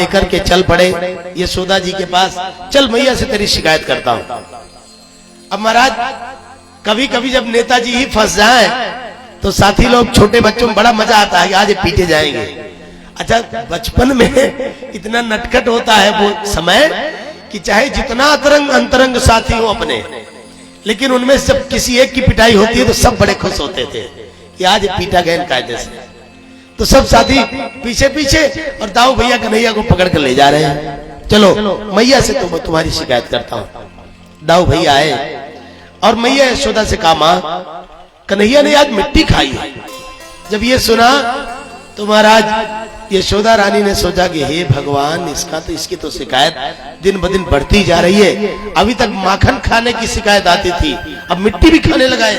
लेकर के चल पड़े यशोदा जी के पास। चल मैया से तेरी शिकायत करता हूं। अब महाराज कभी कभी जब नेताजी ही फंस जाए तो साथी लोग छोटे बच्चों में बड़ा मजा आता है कि आज पीटे जाएंगे। अच्छा, बचपन में इतना नटखट होता है वो समय कि चाहे जितना अंतरंग साथी हो अपने, लेकिन उनमें जब किसी एक की पिटाई होती है तो सब बड़े खुश होते थे कि आज पीटा गया कायदे से। तो सब साथी पीछे पीछे और दाऊ भैया कन्हैया को पकड़ कर ले जा रहे हैं। चलो मैया से तो मैं तुम्हारी शिकायत करता हूँ। दाऊ भैया आए और मैया यशोदा से कहा, मां कन्हैया ने आज मिट्टी खाई है। जब ये सुना तो महाराज यशोदा रानी ने सोचा कि हे भगवान, इसकी तो शिकायत दिन ब दिन बढ़ती जा रही है। अभी तक माखन खाने की शिकायत आती थी, अब मिट्टी भी खाने लगा है।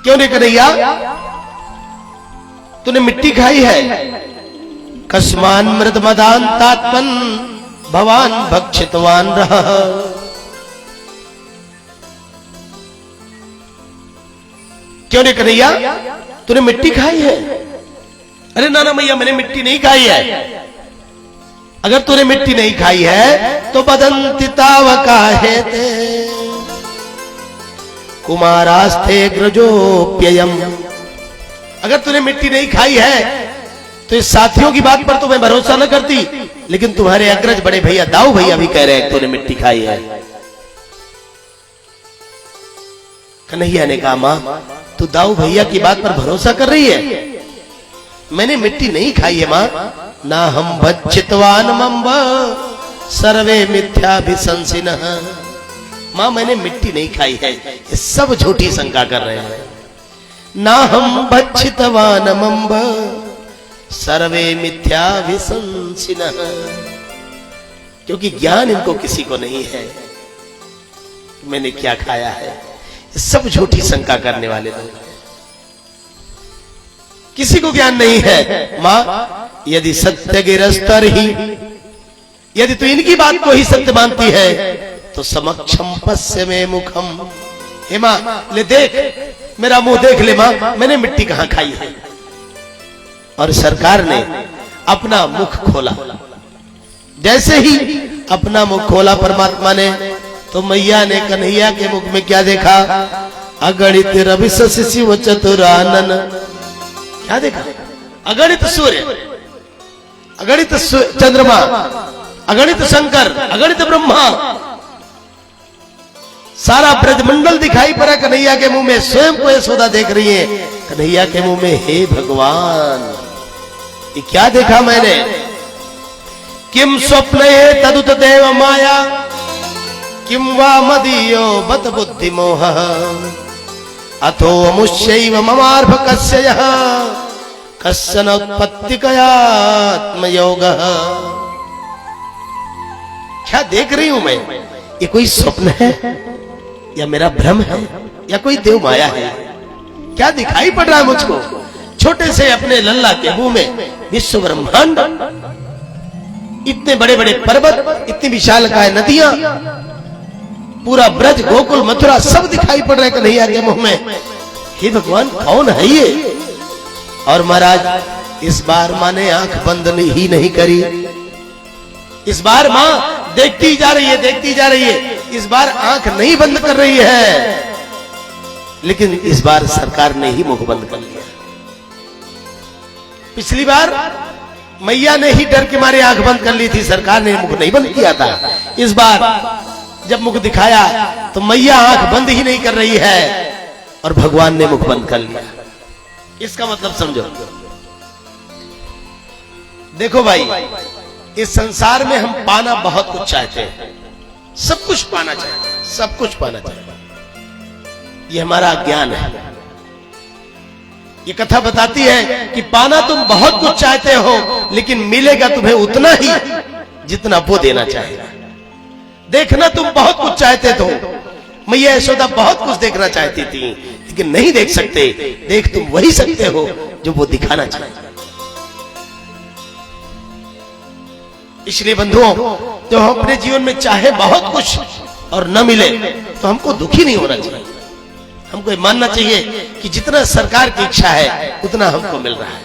क्यों नहीं कन्हैया, तूने मिट्टी खाई है? कस्मान मृद मदान तात्मन भवान भक्षितवान रहा। क्यों नहीं कन्हैया, तूने मिट्टी खाई है? अरे ना ना मैया, मैंने मिट्टी नहीं खाई है। अगर तूने मिट्टी नहीं खाई है तो बदंति तावकाहेते कुमारास्ते ग्रजोप्ययम्। अगर तूने मिट्टी नहीं खाई है तो इस साथियों की बात पर तो मैं भरोसा न करती, लेकिन तुम्हारे अग्रज बड़े भैया दाऊ भैया भी कह रहे हैं तूने मिट्टी खाई है। कन्हैया ने कहा, मां तू दाऊ भैया की बात पर भरोसा कर रही है? मैंने मिट्टी नहीं खाई है मां। ना हम भक्षितवान मम्ब सर्वे मिथ्याभिशंसिनः। मां मैंने मिट्टी नहीं खाई है, ये सब झूठी शंका कर रहे हैं। ना हम भक्षितवान मम्ब सर्वे मिथ्याभिशंसिनः। क्योंकि ज्ञान इनको किसी को नहीं है मैंने क्या खाया है। सब झूठी शंका करने वाले लोग, किसी को ज्ञान नहीं है। मां यदि सत्य गिरस्तर ही, यदि तू इनकी बात को ही सत्य मानती है तो समक्षम पश्य में मुखम। हे मां ले देख, मेरा मुंह देख ले मां, मैंने मिट्टी कहां खाई है। और सरकार ने अपना मुख खोला। जैसे ही अपना मुख खोला परमात्मा ने, तो मैया ने कन्हैया के मुख में क्या देखा? अगणित रविश शिव चतुरानन। क्या देखा? अगणित सूर्य, अगणित चंद्रमा, अगणित शंकर, अगणित ब्रह्मा, सारा ब्रजमंडल दिखाई पड़ा कन्हैया के मुंह में। स्वयं को यशोदा देख रही है कन्हैया के मुंह में। हे भगवान, ये क्या देखा मैंने? किम स्वप्न तदुत देव माया किम वा मदीयो बत बुद्धि मोह अथो मुष्यैव ममार्भकस्य यः कश्चन उत्पत्तिकयात्मयोगः। क्या देख रही हूं मैं? ये कोई स्वप्न है या मेरा भ्रम है या कोई देव माया है? क्या दिखाई पड़ रहा है मुझको? छोटे से अपने लल्ला के मुंह में विश्व ब्रह्मांड, इतने बड़े बड़े पर्वत, इतनी विशालकाय नदियां, पूरा ब्रज गोकुल मथुरा सब दिखाई पड़ रहे कन्हैया के मुंह में। हे भगवान, कौन है ये? और महाराज इस बार मां ने आंख बंद ही नहीं करी। इस बार मां देखती जा रही है, देखती जा रही है। इस बार आंख नहीं बंद कर रही है, लेकिन इस बार सरकार ने ही मुख बंद कर लिया। पिछली बार मैया ने ही डर के मारे आंख बंद कर ली थी, सरकार ने मुख नहीं बंद किया था। इस बार जब मुख दिखाया तो मैया आंख बंद ही नहीं कर रही है और भगवान ने मुख बंद कर लिया। इसका मतलब समझो। देखो भाई, इस संसार में हम पाना बहुत कुछ चाहते हैं, सब कुछ पाना चाहते हैं, सब कुछ पाना चाहते हैं। ये हमारा ज्ञान है। ये कथा बताती है कि पाना तुम बहुत कुछ चाहते हो, लेकिन मिलेगा तुम्हें उतना ही जितना वो देना चाहेगा। देखना तुम बहुत कुछ चाहते थे, मैया यशोदा बहुत कुछ देखना चाहती थी, लेकिन नहीं देख सकते। देख तुम वही सकते हो जो वो दिखाना चाहते। इसलिए बंधुओं, जो हम अपने जीवन में चाहे बहुत कुछ और न मिले तो हमको दुखी नहीं होना चाहिए। हमको ये मानना चाहिए कि जितना सरकार की इच्छा है उतना हमको मिल रहा है।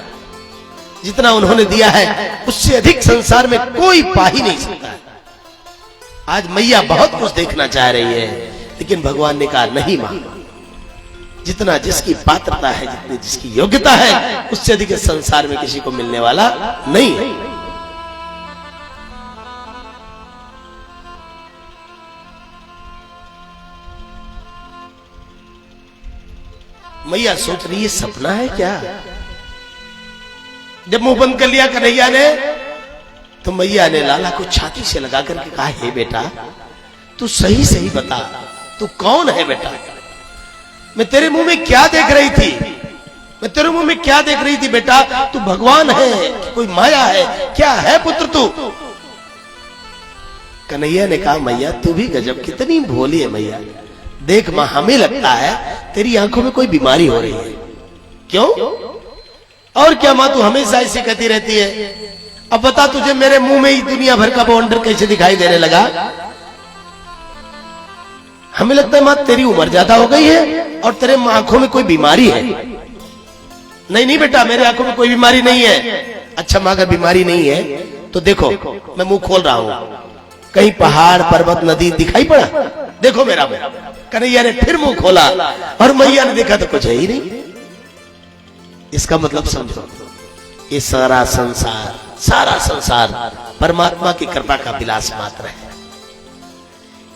जितना उन्होंने दिया है उससे अधिक संसार में कोई पा ही नहीं सकता। आज मैया बहुत कुछ देखना चाह रही है, लेकिन भगवान ने कहा नहीं मां, जितना जिसकी पात्रता है, जितनी जिसकी योग्यता है, उससे अधिक संसार में किसी को मिलने वाला नहीं है। मैया सोच रही है सपना है क्या। जब मुंह बंद कर लिया कन्हैया ने, तो मैया ने लाला को छाती से लगा करके कहा, हे बेटा तू सही सही बता, तू कौन है बेटा। मैं तेरे मुंह में क्या देख रही थी, मैं तेरे मुंह में क्या देख रही थी बेटा। तू भगवान है, कोई माया है, क्या है पुत्र तू। कन्हैया ने कहा, मैया तू भी गजब, कितनी भोली है मैया। देख मां, हमें लगता है तेरी आंखों में कोई बीमारी हो रही है। क्यों? और क्या मां, तू हमेशा ऐसी कहती रहती है। अब बता, तुझे मेरे मुंह में ही दुनिया भर का बवंडर कैसे दिखाई देने लगा। हमें लगता है मां तेरी उम्र ज्यादा हो गई है और तेरे आंखों में कोई बीमारी है। नहीं नहीं बेटा, मेरे आंखों में कोई बीमारी नहीं है। अच्छा मां, अगर बीमारी नहीं है तो देखो मैं मुंह खोल रहा हूं, कहीं पहाड़ पर्वत नदी दिखाई पड़ा? देखो मेरा मुंह। कन्हैया ने फिर मुंह खोला और मैया ने देखा तो कुछ है ही नहीं। इसका मतलब समझो, ये सारा संसार परमात्मा की कृपा का विलास मात्र है।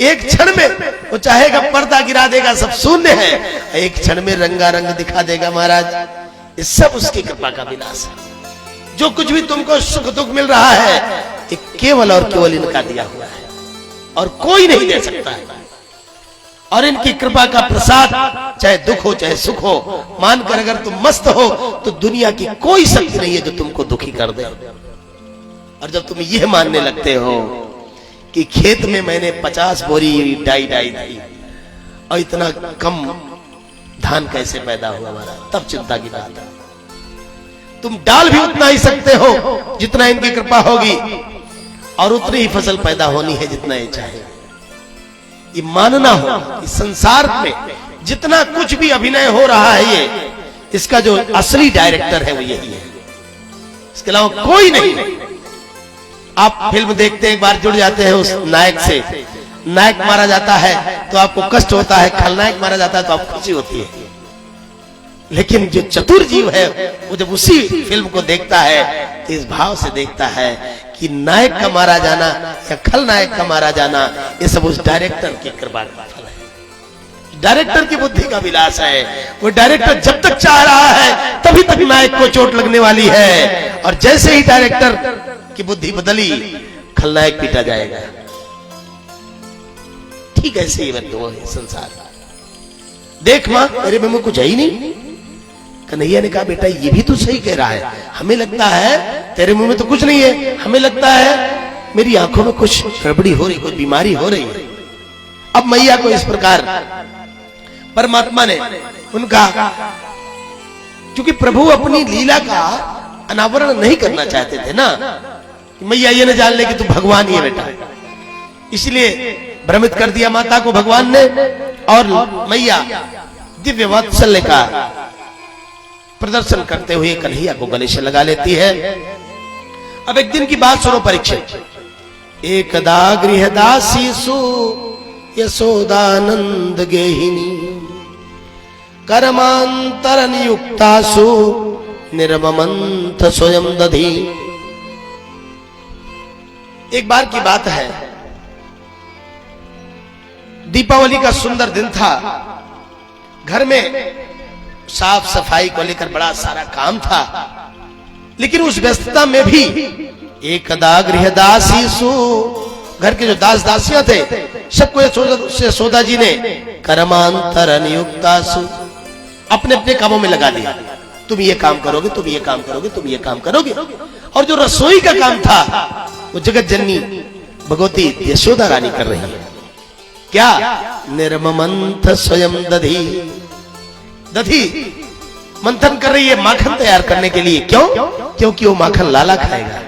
एक क्षण में वो चाहेगा पर्दा गिरा देगा, सब शून्य है। एक क्षण में रंगारंग दिखा देगा महाराज। ये सब उसकी कृपा का विलास है। जो कुछ भी तुमको सुख दुख मिल रहा है, ये केवल और केवल इनका दिया हुआ है और कोई नहीं दे सकता है। और इनकी कृपा का प्रसाद, चाहे दुख हो चाहे सुख हो, मानकर अगर तुम मस्त हो तो दुनिया की कोई शक्ति नहीं है जो तुमको दुखी कर दे। और जब तुम यह मानने लगते हो कि खेत में मैंने 50 बोरी डाई थी और इतना कम धान कैसे पैदा हुआ हमारा, तब चिंता की बात है। तुम डाल भी उतना ही सकते हो जितना इनकी कृपा होगी, और उतनी ही फसल पैदा होनी है जितना ये चाहे। ये मानना हो कि संसार में जितना कुछ भी अभिनय हो रहा है, ये इसका जो असली डायरेक्टर है वो यही है, इसके अलावा कोई नहीं। आप फिल्म देखते एक बार जुड़ जाते हैं उस नायक से, नायक मारा जाता है तो आपको कष्ट होता है, खलनायक मारा जाता है तो आपको खुशी होती है। लेकिन जो चतुर जीव है वो जब उसी फिल्म को देखता है तो इस भाव से देखता है कि नायक का मारा जाना या खलनायक का मारा जाना, ये सब उस डायरेक्टर की कृपा का फल है। डायरेक्टर की बुद्धि का विलास है। वो डायरेक्टर जब तक चाह रहा है तभी तक नायक को चोट लगने वाली है, और जैसे ही डायरेक्टर की बुद्धि बदली, खलनायक पीटा जाएगा। ठीक ऐसे ही बंधुओं है संसार। देख मां, मेरे मुंह में कुछ है ही नहीं। कन्हैया ने कहा, बेटा ये भी तो सही कह रहा है। हमें लगता है तेरे मुंह में तो कुछ नहीं है, हमें लगता है मेरी आंखों में कुछ गड़बड़ी हो रही, कुछ बीमारी हो रही है। अब मैया को इस प्रकार परमात्मा ने उनका, क्योंकि प्रभु अपनी लीला का अनावरण नहीं करना चाहते थे ना, मैया ये न जान ले कि तू भगवान ही है बेटा, इसलिए भ्रमित कर दिया माता को भगवान ने। और मैया दिव्य वात्सल्य का प्रदर्शन करते हुए कन्हैया को गले से लगा लेती है। अब एक दिन की बात सुनो परीक्षित। एकदा गृहदासीसु यशोदानंद गेहिनी कर्मांतर नियुक्तासु निर्ममंथ स्वयं दधी। एक बार की बात है, दीपावली का सुंदर दिन था। घर में साफ सफाई को लेकर बड़ा सारा काम था, लेकिन उस व्यस्तता में भी एकदा गृहदासीसु, घर के जो दास दासियां थे सबको यशोदा जी ने कर्मांतर नियुक्तासु अपने अपने कामों में लगा दिया। तुम ये काम करोगे, तुम ये काम करोगे, तुम ये काम करोगे। और जो रसोई का काम था वो जगत जननी भगवती यशोदा रानी कर रही है। क्या? निर्ममंथ स्वयं दधी। दधी मंथन कर रही है माखन तैयार करने के लिए। क्यों? क्योंकि वो माखन लाला खाएगा,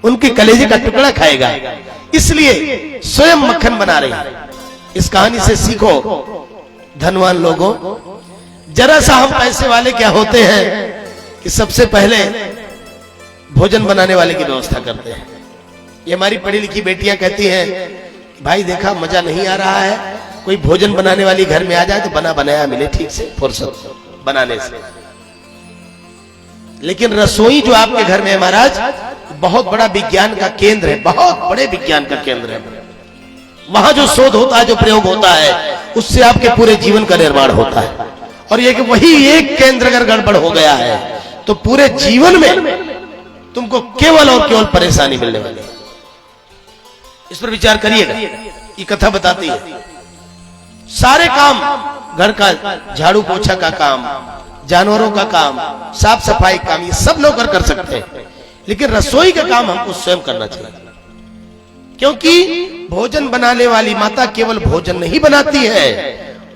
उनके कलेजे का टुकड़ा खाएगा, इसलिए स्वयं मक्खन बना रही है। इस कहानी से सीखो धनवान लोगों, जरा सा हम पैसे वाले क्या होते हैं कि सबसे पहले भोजन बनाने वाले की व्यवस्था करते हैं। ये हमारी पढ़ी लिखी बेटियां कहती हैं, भाई देखा मजा नहीं आ रहा है, कोई भोजन बनाने वाली घर में आ जाए तो बना बनाया मिले ठीक से फुर्सत बनाने से। लेकिन रसोई जो आपके घर में है महाराज, बहुत बड़ा विज्ञान का केंद्र है, बहुत बड़े विज्ञान का केंद्र है। वहां जो शोध होता है, जो प्रयोग होता है, उससे आपके पूरे जीवन का निर्माण होता है। और ये कि वही एक केंद्र अगर गड़बड़ हो गया है तो पूरे जीवन में तुमको केवल और केवल परेशानी मिलने वाली है। इस पर विचार करिएगा। ये कथा बताती है सारे काम, घर का झाड़ू पोछा का काम, जानवरों का काम, साफ सफाई काम, ये सब नौकर कर सकते हैं, लेकिन रसोई का काम हमको स्वयं करना चाहिए। क्योंकि भोजन बनाने वाली माता केवल भोजन नहीं बनाती है,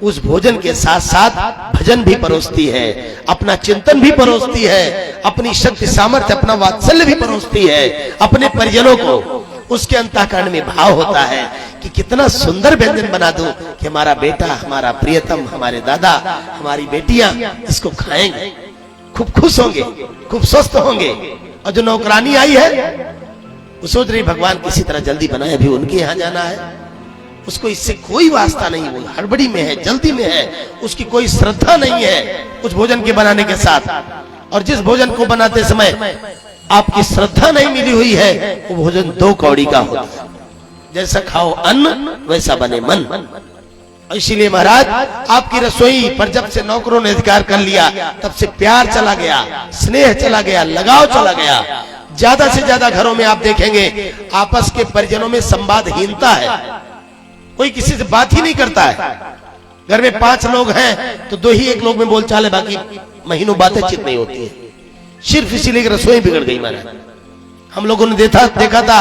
उस भोजन के साथ साथ भजन भी परोसती है, अपना चिंतन भी परोसती है, अपनी शक्ति सामर्थ्य, अपना वात्सल्य भी परोसती है अपने परिजनों को। उसके अंतःकरण में भाव होता है कि कितना सुंदर व्यंजन बना दूं कि हमारा बेटा, हमारा प्रियतम, हमारे दादा, हमारी बेटियां इसको खाएंगे, खूब खुश होंगे, खूब स्वस्थ होंगे। और जो नौकरानी आई है वो सोच रही भगवान किसी तरह जल्दी बनाए, अभी उनके यहाँ जाना है, उसको इससे कोई वास्ता नहीं, वो हड़बड़ी में है, जल्दी में है, उसकी कोई श्रद्धा नहीं है उस भोजन के बनाने के साथ। और जिस भोजन को बनाते समय आपकी श्रद्धा नहीं मिली हुई है, वो भोजन दो कौड़ी का होता है। जैसा खाओ अन्न वैसा बने मन। इसीलिए महाराज आपकी रसोई पर जब से नौकरों ने अधिकार कर लिया, तब से प्यार चला गया, स्नेह चला गया, लगाव चला गया। ज्यादा से ज्यादा घरों में आप देखेंगे आपस के परिजनों में संवादहीनता है, कोई किसी से बात ही नहीं करता है। घर में 5 लोग हैं तो 2 ही 1 लोग में बोलचाल है, बाकी महीनों बातचीत नहीं होती है। सिर्फ इसीलिए कि रसोई बिगड़ गई महाराज। हम लोगों ने देखा था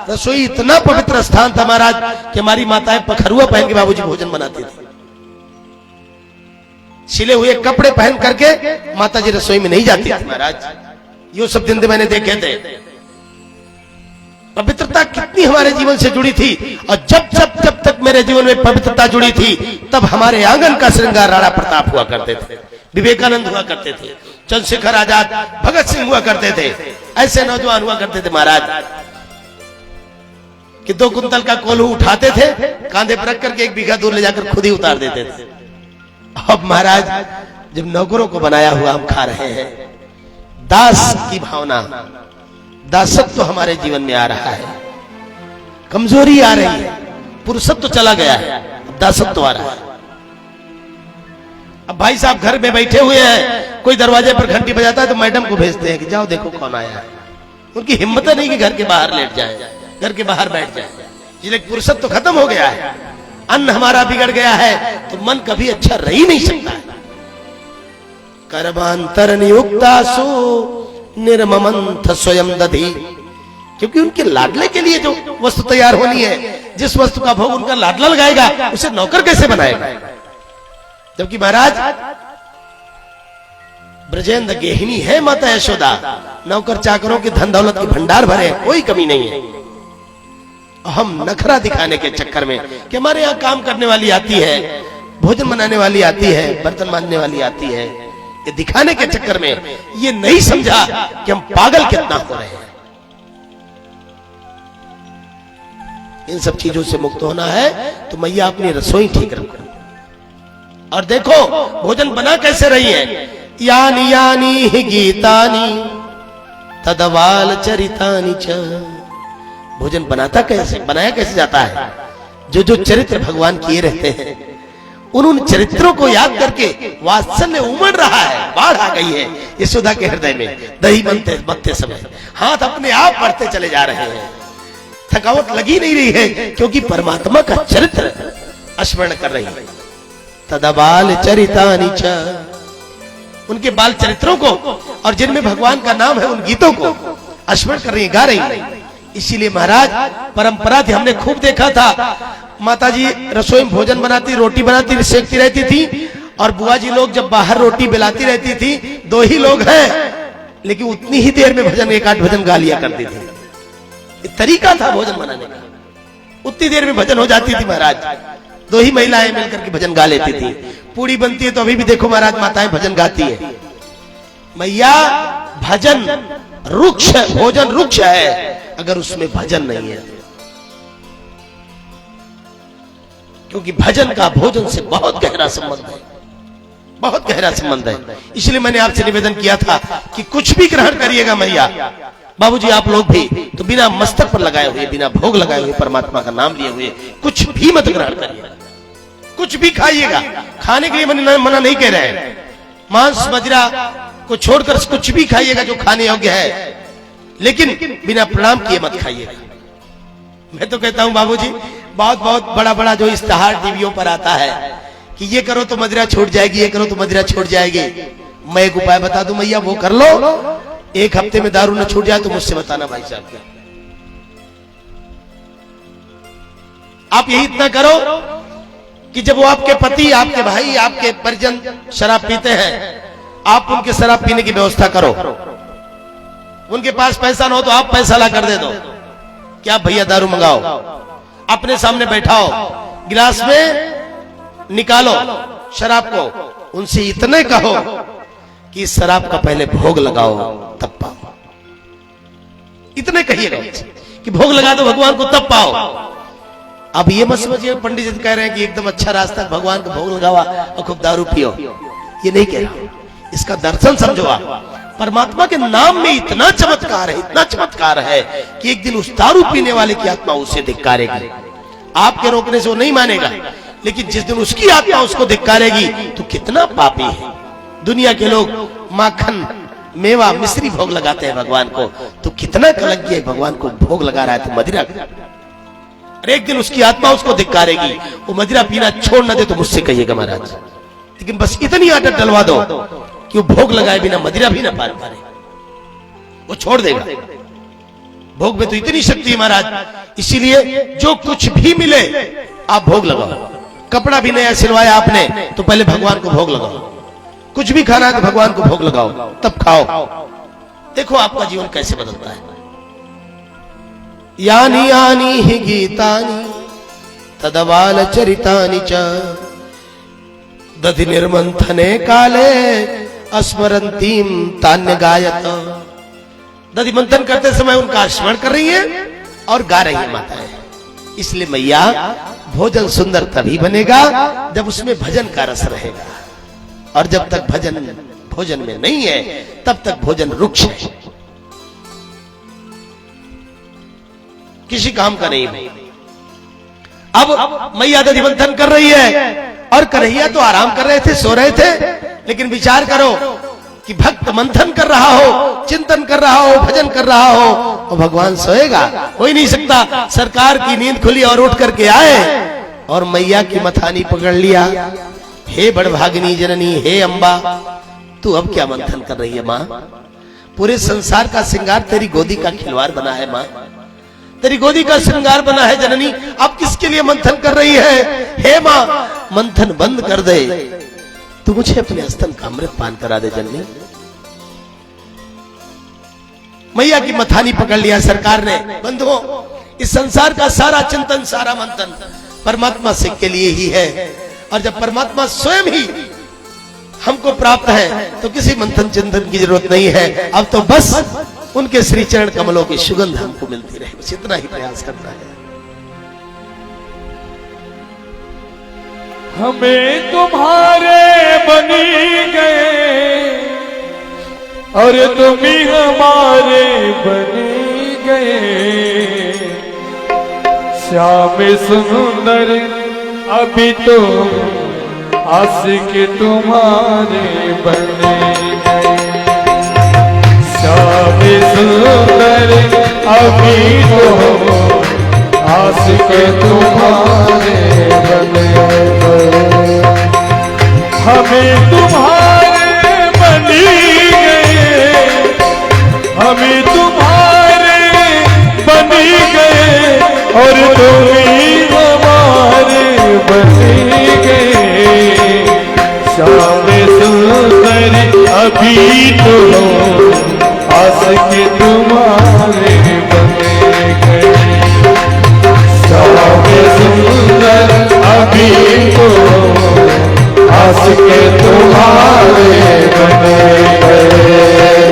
रसोई इतना पवित्र स्थान था महाराज कि हमारी माताएं पखरुआ पहन के बाबूजी भोजन बनाती थी। सिले हुए कपड़े पहन करके माताजी रसोई में नहीं जाती थी महाराज। ये सब दिन मैंने देखे थे। पवित्रता कितनी हमारे जीवन से जुड़ी थी, और जब तक मेरे जीवन में पवित्रता जुड़ी थी, तब हमारे आंगन का श्रृंगार राणा प्रताप हुआ करते थे, विवेकानंद हुआ करते थे, चंद्रशेखर आजाद, भगत सिंह हुआ करते थे। ऐसे नौजवान हुआ करते थे महाराज कि 2 कुंतल का कोल्हू उठाते थे, कांधे पर रख करके 1 बीघा दूर ले जाकर खुद ही उतार देते थे। अब महाराज जब नौकरों को बनाया हुआ हम खा रहे हैं, दास की भावना, दासत्व तो हमारे जीवन में आ रहा है, कमजोरी आ रही है, पुरुषत्व तो चला गया है, दासत्व तो आ रहा है। अब भाई साहब घर में बैठे हुए हैं, कोई दरवाजे पर घंटी बजाता है तो मैडम को भेजते हैं कि जाओ देखो कौन आया है। उनकी हिम्मत नहीं कि घर के बाहर लेट जाए, घर के बाहर बैठ जाए, इसलिए पुरुषत्व तो खत्म हो गया है। अन्न हमारा बिगड़ गया है तो मन कभी अच्छा रह ही नहीं सकता है। करबांतर नियुक्तासु निर्ममंथ स्वयं दधी, क्योंकि उनके लाडले के लिए जो वस्तु तैयार होनी है, जिस वस्तु का भोग उनका लाडला लगाएगा, उसे नौकर कैसे बनाएगा। जबकि महाराज ब्रजेंद्र गेहिनी है माता यशोदा, नौकर चाकरों के धन दौलत के भंडार भरे, कोई कमी नहीं है। हम नखरा दिखाने के चक्कर में कि हमारे यहाँ काम करने वाली आती है, भोजन बनाने वाली आती है, बर्तन मांजने वाली आती है, ये दिखाने के चक्कर में ये नहीं समझा कि हम पागल कितना हो रहे हैं। इन सब चीजों से मुक्त होना है तो मैया अपनी रसोई ठीक रखो। और देखो भोजन बना कैसे रही है, यानी यानी ही गीतानी तदवाल चरितानी च। भोजन बनाया कैसे जाता है, जो चरित्र भगवान किए रहते हैं, उन चरित्रों को याद करके वात्सल्य उमड़ रहा है, बाढ़ आ गई है यशोदा के हृदय में। दही बनते समय हाथ अपने आप बढ़ते चले जा रहे हैं, थकावट लगी नहीं रही है, क्योंकि परमात्मा का चरित्र स्मरण कर रही है। तदबाल चरितानि च, उनके बाल चरित्रों को और जिनमें भगवान का नाम है उन गीतों को स्मरण कर रही, गा रही है। इसीलिए महाराज परंपरा थी, हमने खूब देखा था, माताजी रसोई में भोजन बनाती, रोटी बनाती, सेकती रहती थी, और बुआ जी लोग जब बाहर रोटी बेलाती रहती थी, 2 ही लोग हैं, लेकिन उतनी ही देर में भजन 1-8 भजन गा लिया करती थी। ये तरीका था भोजन बनाने का, उतनी देर में भजन हो जाती थी महाराज। 2 ही महिलाएं मिलकर के भजन गा लेती थी। पूरी बनती है तो अभी भी देखो महाराज माताएं भजन गाती है। मैया भजन रुक्ष भोजन रुक्ष है अगर उसमें भजन नहीं है, क्योंकि भजन का भोजन से बहुत गहरा संबंध है, बहुत गहरा संबंध है। इसलिए मैंने आपसे निवेदन किया था कि कुछ भी ग्रहण करिएगा मैया, बाबूजी आप लोग भी तो बिना मस्तक पर लगाए हुए, बिना भोग लगाए हुए, परमात्मा का नाम लिए हुए कुछ भी मत ग्रहण करिएगा। कुछ भी खाइएगा, खाने के लिए मना नहीं कह रहे हैं, मांस मदिरा को छोड़कर कुछ भी खाइएगा जो खाने योग्य है, लेकिन बिना प्रणाम किए मत खाइएगा। मैं तो कहता हूं बाबूजी, बहुत बहुत बड़ा बड़ा जो इश्तेहार टीवियों पर आता है कि ये करो तो मदिरा छूट जाएगी, ये करो तो मदिरा छूट जाएगी। मैं एक उपाय बता दूं मैया, वो कर लो, एक हफ्ते में दारू न छूट जाए तो मुझसे बताना भाई साहब क्या। आप यही इतना करो कि जब वो आपके पति, आपके भाई, आपके परिजन शराब पीते हैं, आप उनके शराब पीने की व्यवस्था करो। उनके पास पैसा ना हो तो आप पैसा ला कर दे दो कि आप भैया दारू मंगाओ, अपने सामने बैठाओ, गिलास में निकालो शराब को, उनसे इतने कहो कि इस शराब का पहले भोग लगाओ तब पाओ। इतने कहिएगा कि भोग लगा दो भगवान को तब पाओ। अब ये मत समझिए पंडित जी कह रहे हैं कि एकदम अच्छा रास्ता भगवान को भोग लगावा और खूब दारू पियो, ये नहीं कह रहा, इसका दर्शन समझो आप। परमात्मा के नाम में इतना चमत्कार है, इतना चमत्कार है कि एक दिन उस दारू पीने वाले की आत्मा उसे धिक्कारेगी। आपके रोकने से वो नहीं मानेगा, लेकिन जिस दिन उसकी आत्मा उसको धिक्कारेगी तो कितना पापी है। दुनिया के लोग माखन मेवा मिश्री भोग लगाते हैं भगवान को, तो कितना कलंकी है भगवान को भोग लगा रहा है तो मदिरा। अरे एक दिन उसकी आत्मा उसको धिक्कारेगी, वो मदिरा पीना छोड़ न दे तो मुझसे कहिएगा महाराज, लेकिन बस इतनी आदत डलवा दो कि वो भोग लगाए बिना मदिरा भी ना पार पाए, वो छोड़ देगा। भोग में तो इतनी शक्ति है महाराज, इसीलिए जो कुछ भी मिले आप भोग लगाओ। कपड़ा भी नया सिलवाया आपने तो पहले भगवान को भोग लगाओ, कुछ भी खाना है तो भगवान को भोग लगाओ तब खाओ। देखो आपका जीवन कैसे बदलता है। यानी यानी हि गीतानि तदबाल चरितानि च दधि निर्मंथने काले स्मरंतीम तान्य गायत। दधि मंथन करते समय उनका स्मरण कर रही है और गा रही है माताएं। इसलिए मैया भोजन सुंदर तभी बनेगा जब उसमें भजन का रस रहेगा, और जब तक भजन भोजन में नहीं है तब तक भोजन रुक्ष है, किसी काम का नहीं है। अब मैया दधि मंथन कर रही है और कन्हैया तो आराम कर रहे थे, सो रहे थे, लेकिन विचार करो कि भक्त मंथन कर रहा हो, चिंतन कर रहा हो, भजन कर रहा हो और भगवान सोएगा, हो ही नहीं सकता। सरकार की नींद खुली और उठ करके आए और मैया की मथानी पकड़ लिया। हे बड़भागिनी जननी, हे अम्बा, तू अब क्या मंथन कर रही है माँ? पूरे संसार का श्रृंगार तेरी गोदी का खिलवाड़ बना है माँ, तेरी गोदी का श्रृंगार बना है जननी, अब किसके लिए मंथन कर रही है? हे माँ मंथन बंद कर दे, तू मुझे अपने स्तन का अमृत पान करा दे जननी। मैया की मथानी पकड़ लिया सरकार ने। बंधुओं, इस संसार का सारा चिंतन, सारा मंथन परमात्मा से के लिए ही है, और जब परमात्मा स्वयं ही हमको प्राप्त है तो किसी मंथन चिंतन की जरूरत नहीं है। अब तो बस उनके श्री चरण कमलों की सुगंध हमको मिलती रहे, बस इतना ही प्रयास करना है। हमें तुम्हारे बनी गए और तुम ही हमारे बनी गए। श्याम सुंदर अभी तो आशिक तुम्हारे बने गए। श्याम सुंदर अभी तो आशिक तुम्हारे बने गए। हमें तुम्हारे बनी गए, हमें तुम्हारे बनी गए और तुम ही हमारे बनी गए। श्याम सुंदर अभी तो आशिक तुम्हारे बने गए। श्याम सुंदर अभी तो आशिक तुम्हारे बने गए।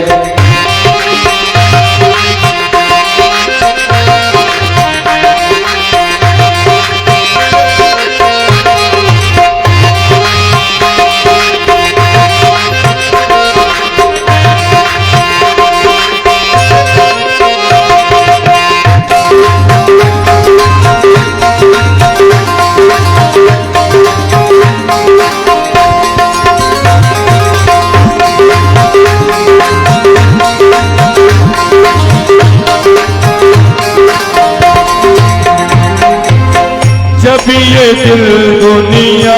जब ये दिल दुनिया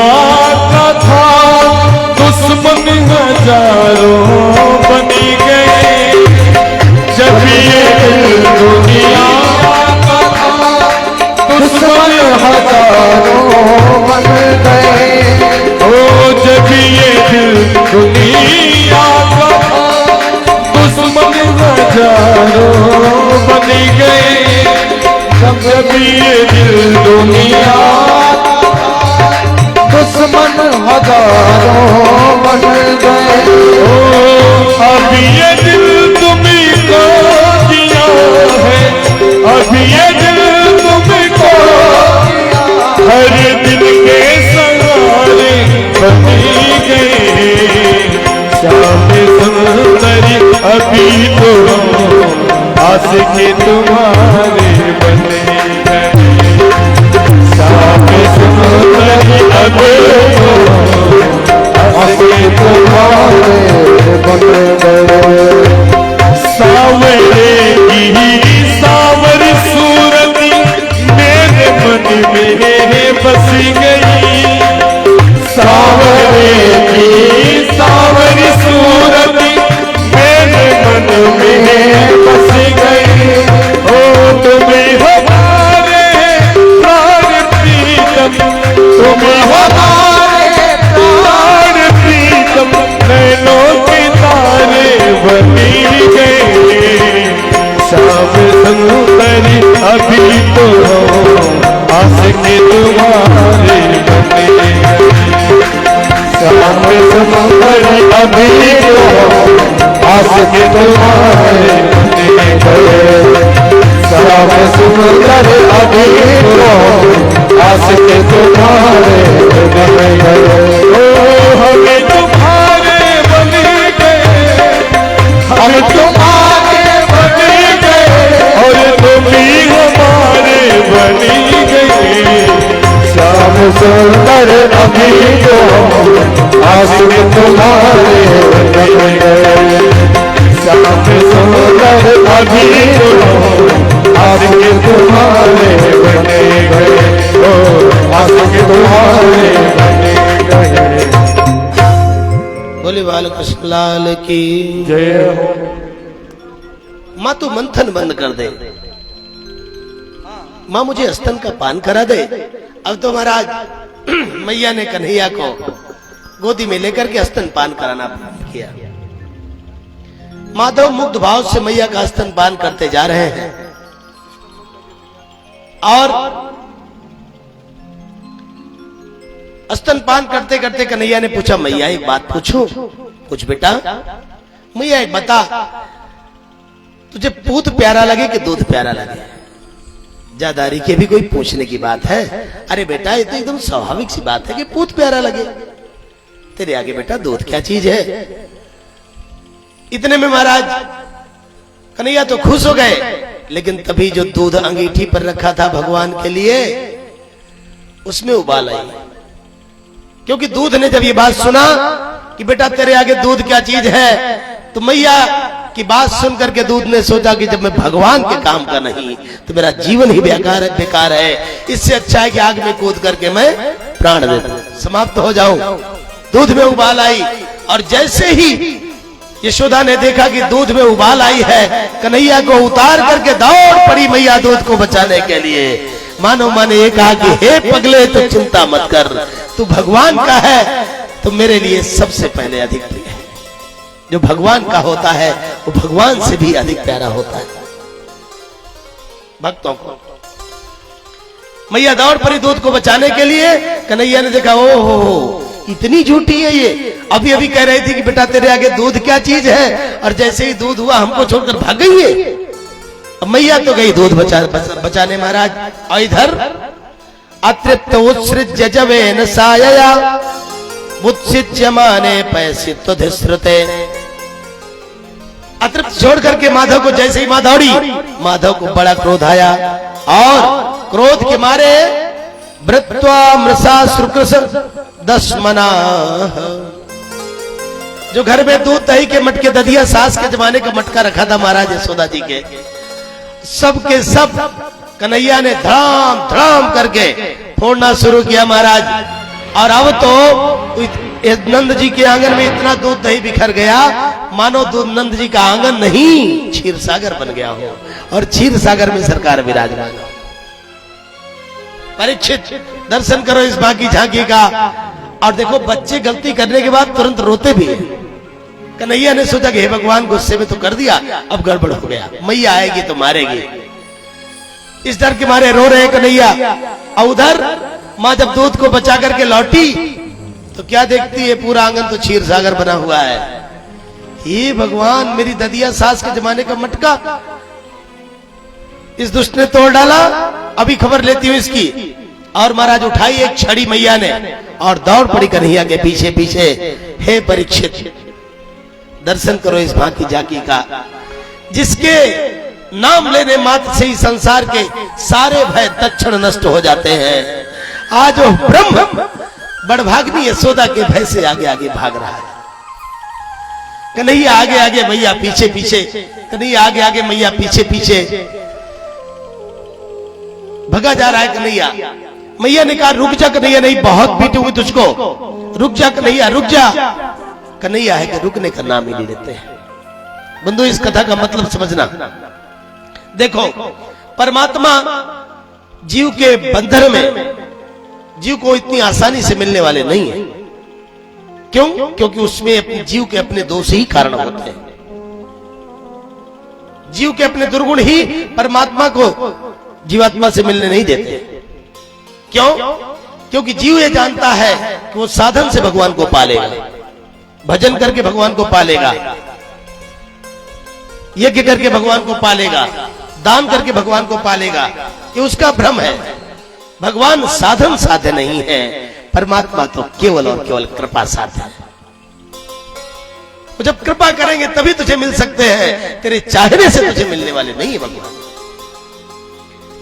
का था दुश्मन हजारों बनी गए। जब ये दिल दुनिया का था दुश्मन हजारों बन गए। ओ जब ये दिल दुनिया का था दुश्मन हजारों बन गए। जब ये दिल दुनिया दुश्मन हजारों बन गए। ओ अब ये दिल तुम्हीं को दिया है, अब ये दिल तुमको हर दिल के सहारे बनी गए। श्याम सुंदरी अभी तो आशिक़ तुम्हारे बने गए। श्याम सुंदरी अभी तो आशिक़ तुम्हारे बने गए। सावरे की सावर सूरती मेरे मन में बस गई। सावरे की सावर सूरती मेरे मन में बस गई। ओ तुम्हें हमारे प्राण प्रीतम, तुम्हें हमारे प्राण प्रीतम नैनों के तारे बनी गए। श्याम सुंदरी अभी तो आशिक़ तुम्हारे बने गए। श्याम सुंदरी अभी तो आशिक़ तुम्हारे बने गए। श्याम सुंदरी अभी तो आशिक़ तुम्हारे बने गए। ओ हमें तुम्हारे बने गए, हम तुम्हारे बने गए और तुम ही हमारे बनी गए। श्याम सुंदर अभी तो आशिक़ तुम्हारे बने गए। श्याम सुंदर अभी तो आशिक़ तुम्हारे बने गए। ओ आशिक़ तुम्हारे बने गए। बोले बालकृष्ण लाल की जय हो। माँ तू मंथन बंद कर दे, माँ मुझे स्तन का पान करा दे। अब तो महाराज मैया ने कन्हैया को गोदी में लेकर के स्तन पान कराना प्रारंभ किया। माधव मुग्ध भाव से मैया का स्तन पान करते जा रहे हैं और स्तन पान करते करते कन्हैया ने पूछा, मैया एक बात पूछूं? पूछ बेटा। मैया एक बता, तुझे पूत प्यारा लगे कि दूध प्यारा लगे? जादारी के भी कोई पूछने की बात है? अरे बेटा ये तो एकदम स्वाभाविक सी बात है कि पूत प्यारा लगे। तेरे आगे बेटा दूध क्या चीज है? इतने में महाराज कन्हैया तो खुश हो गए, लेकिन तभी जो दूध अंगीठी पर रखा था भगवान के लिए उसमें उबाल आई। क्योंकि दूध ने जब ये बात सुना कि बेटा तेरे आगे दूध क्या चीज है, तो मैया की बात सुनकर के दूध ने सोचा कि जब मैं भगवान के काम का नहीं तो मेरा जीवन ही बेकार है। इससे अच्छा है कि आग में कूद करके मैं प्राण दे दूं, समाप्त हो जाऊं। दूध में उबाल आई और जैसे ही यशोदा ने देखा कि दूध में उबाल आई है, कन्हैया को उतार करके दौड़ पड़ी मैया दूध को बचाने के लिए। मानो माने ये कहा कि हे पगले तो चिंता मत कर, तू भगवान का है तो मेरे लिए सबसे पहले अधिक प्रिय है। जो भगवान का होता है वो भगवान से भी अधिक प्यारा होता है भक्तों को। मैया दौड़ पड़ी दूध को बचाने के लिए। कन्हैया ने देखा ओ हो इतनी झूठी है ये, अभी अभी कह रही थी कि बेटा तेरे आगे दूध क्या चीज है, और जैसे ही दूध हुआ हमको छोड़कर भाग गई है। अब मैया तो गई दूध बचाने महाराज। और इधर अतृप्त उत्सृज्य जवेन सायया उत्सिच्य माने पैसित्वधिश्रुते। अतृप्त छोड़ करके माधव को जैसे ही माँ दौड़ी, माधव को बड़ा क्रोध आया और क्रोध के मारे वृत्वा मृषा शुक्रस 10 मना। जो घर में दूध दही के मटके दधिया सास के जमाने का मटका रखा था महाराज यशोदा जी के, सब के सब कन्हैया ने धड़ाम धड़ाम करके फोड़ना शुरू किया महाराज। और अब तो नंद जी के आंगन में इतना दूध दही बिखर गया मानो नंद जी का आंगन नहीं क्षीर सागर बन गया हो, और क्षीर सागर में सरकार विराजमान हो। परीक्षित दर्शन करो इस मां की झांकी का। और देखो बच्चे गलती करने के बाद तुरंत रोते भी हैं। कन्हैया ने सोचा कि हे भगवान गुस्से में तो कर दिया, अब गड़बड़ हो गया, मैया आएगी तो मारेगी। इस डर के मारे रो रहे कन्हैया। और उधर मां जब दूध को बचा करके लौटी तो क्या देखती है, पूरा आंगन तो क्षीर सागर बना हुआ है। हे भगवान, मेरी ददिया सास के जमाने का मटका इस दुष्ट ने तोड़ डाला, अभी खबर लेती हूं इसकी। और महाराज उठाई एक छड़ी मैया ने और दौड़ पड़ी कन्हैया के पीछे पीछे। हे परीक्षित दर्शन करो इस मां की झांकी का, जिसके नाम लेने मात्र से ही संसार के सारे भय तत्क्षण नष्ट हो जाते हैं। आज वो ब्रह्म बड़भाग्नि यशोदा के भय से आगे आगे भाग रहा है। कन्हैया आगे आगे मैया पीछे पीछे, कन्हैया आगे आगे मैया पीछे पीछे भगा जा रहा है कन्हैया। मैया ने कहा रुक जा कन्हैया, नहीं बहुत पीटूंगी तुझको, रुक जा कन्हैया रुक जा। कन्हैया है कि रुकने का नाम ही नहीं लेते हैं। बंधु इस कथा का मतलब समझना। देखो परमात्मा जीव के बंधन में जीव को इतनी आसानी से मिलने वाले नहीं है। क्यों? क्योंकि उसमें अपने जीव के अपने दोष ही कारण होते हैं। जीव के अपने दुर्गुण ही परमात्मा को जीवात्मा से मिलने नहीं देते। क्यों? क्योंकि जीव ये जानता है कि वो साधन से भगवान को पालेगा, भजन करके भगवान को पालेगा, यज्ञ करके भगवान को पालेगा, दान करके भगवान को पालेगा। ये उसका भ्रम है। भगवान साधन साध्य नहीं है, परमात्मा तो केवल और केवल कृपा साध्य है। जब कृपा करेंगे तभी तुझे मिल सकते हैं, तेरे चाहने से तुझे मिलने वाले नहीं है भगवान।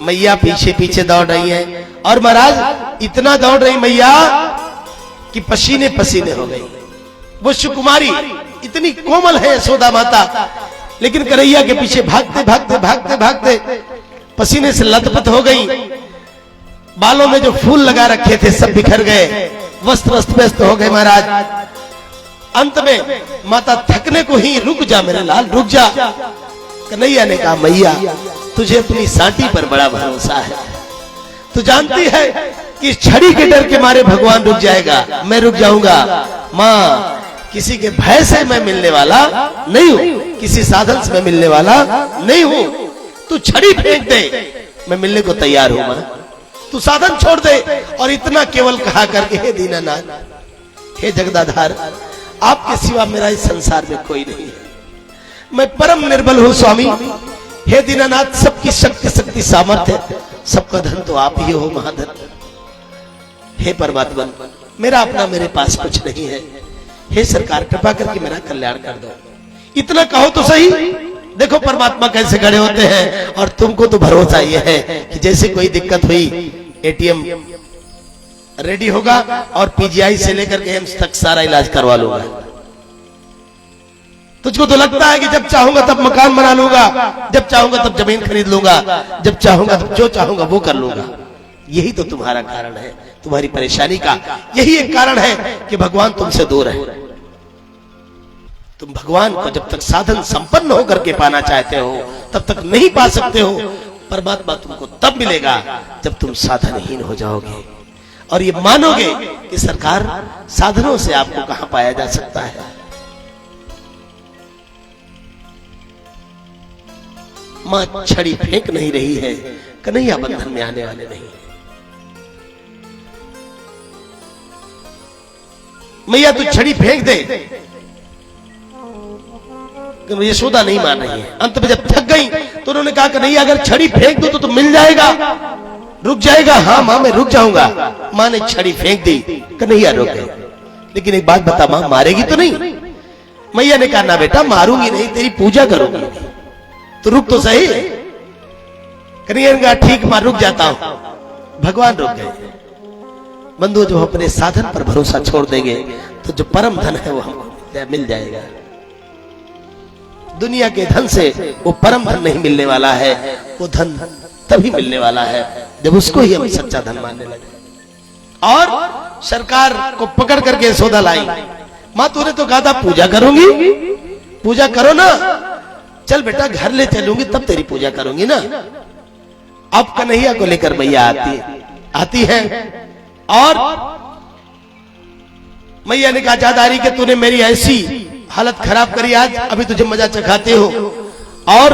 मैया पीछे पीछे दौड़ रही है और महाराज इतना दौड़ रही मैया कि पसीने पसीने हो गई। वो सुकुमारी इतनी कोमल है यशोदा माता, लेकिन कन्हैया के पीछे भागते भागते भागते भागते पसीने से लथपथ हो गई। बालों में जो फूल लगा रखे थे सब बिखर गए, वस्त्र अस्त व्यस्त हो गए महाराज। अंत में माता थकने को ही रुक जा मेरे लाल रुक जा। कन्हैया ने कहा मैया तुझे अपनी साटी पर बड़ा भरोसा है, तू जानती है कि इस छड़ी के डर के मारे भगवान रुक जाएगा, मैं रुक जाऊंगा। मां किसी के भय से मैं मिलने वाला नहीं हूं, किसी साधन से मैं मिलने वाला नहीं हूं। तू छड़ी फेंक दे, मैं मिलने को तैयार हूं मां, तू साधन छोड़ दे। और इतना केवल कहा करके हे दीनानाथ, हे जगदाधार, आपके सिवा मेरा इस संसार में कोई नहीं है, मैं परम निर्बल हूं स्वामी। हे दीनानाथ, सबकी शक्ति शक्ति सामर्थ्य सबका धन तो आप ही हो महाधन। हे परमात्मा, मेरा अपना मेरे पास कुछ नहीं है, हे सरकार कृपा करके मेरा कल्याण कर दो। इतना कहो तो सही। देखो परमात्मा कैसे खड़े होते हैं। और तुमको तो भरोसा ये है कि जैसे कोई दिक्कत हुई एटीएम रेडी होगा और पीजीआई से लेकर के एम्स तक सारा इलाज करवा लूंगा। तुझको तो लगता है कि जब चाहूंगा तब मकान बना लूंगा, जब चाहूंगा तब जमीन खरीद लूंगा, जब चाहूंगा तब जो चाहूंगा वो कर लूंगा। यही तो तुम्हारा कारण है, तुम्हारी परेशानी का यही एक कारण है कि भगवान तुमसे दूर है। तुम भगवान को जब तक साधन संपन्न होकर के पाना चाहते हो तब तक नहीं पा सकते हो। परमात्मा तुमको तब मिलेगा जब तुम साधनहीन हो जाओगे और ये मानोगे कि सरकार साधनों से आपको कहां पाया जा सकता है। मां छड़ी फेंक नहीं रही है, कन्हैया बंधन में आने वाले नहीं है। मैया तू छड़ी फेंक दे, यशोदा नहीं मान रही है। अंत में जब थक गई तो उन्होंने कहा कि नहीं अगर छड़ी फेंक दो तो मिल जाएगा, रुक जाएगा। हाँ मां मैं रुक जाऊंगा। मां ने छड़ी फेंक दी, कन्हैया रुक गए। लेकिन एक बात बता मां, मारेगी तो नहीं? मैया ने कहा ना बेटा मारूंगी नहीं, तेरी पूजा करूंगी, तो रुक तो सही। कन्हैया ने कहा ठीक मां रुक जाता हूं। भगवान रुक गए। बंधु जो अपने साधन पर भरोसा छोड़ देंगे तो जो परम धन है वो हमको मिल जाएगा। दुनिया के धन से वो परम धन नहीं मिलने वाला है, वो धन तभी मिलने वाला है जब उसको ही हम सच्चा धन मानने लगे। और सरकार को पकड़ करके यशोदा लाई। माँ तूने तो कहा था पूजा करूंगी, पूजा करो ना, चल बेटा घर ले चलूंगी तब तेरी पूजा करूंगी ना। अब कन्हैया को लेकर मैया आती है और मैया ने कहा जादारी के तूने मेरी ऐसी हालत खराब करी, आज अभी तुझे मजा चखाते हो। और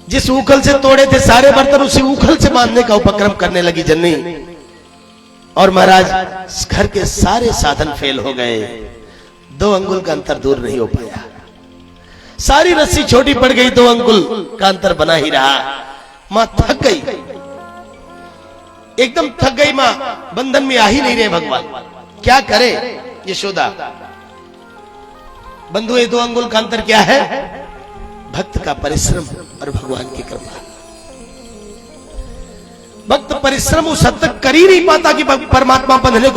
जिस उखल से तोड़े थे सारे बर्तन उसी उखल से बांधने का उपक्रम करने लगी जननी। और महाराज घर के सारे साधन फेल हो गए, 2 अंगुल का अंतर दूर नहीं हो पाया। सारी रस्सी छोटी पड़ गई, 2 अंगुल का अंतर बना ही रहा। मां थक गई, एकदम थक गई मां, बंधन में आ ही नहीं रहे भगवान, क्या करे यशोदा। बंधु ये 2 अंगुल का अंतर क्या है? भक्त का परिश्रम और भगवान की कृपा। भक्त परिश्रम उस हद तक कर ही नहीं पाता कि परमात्मा बंधने को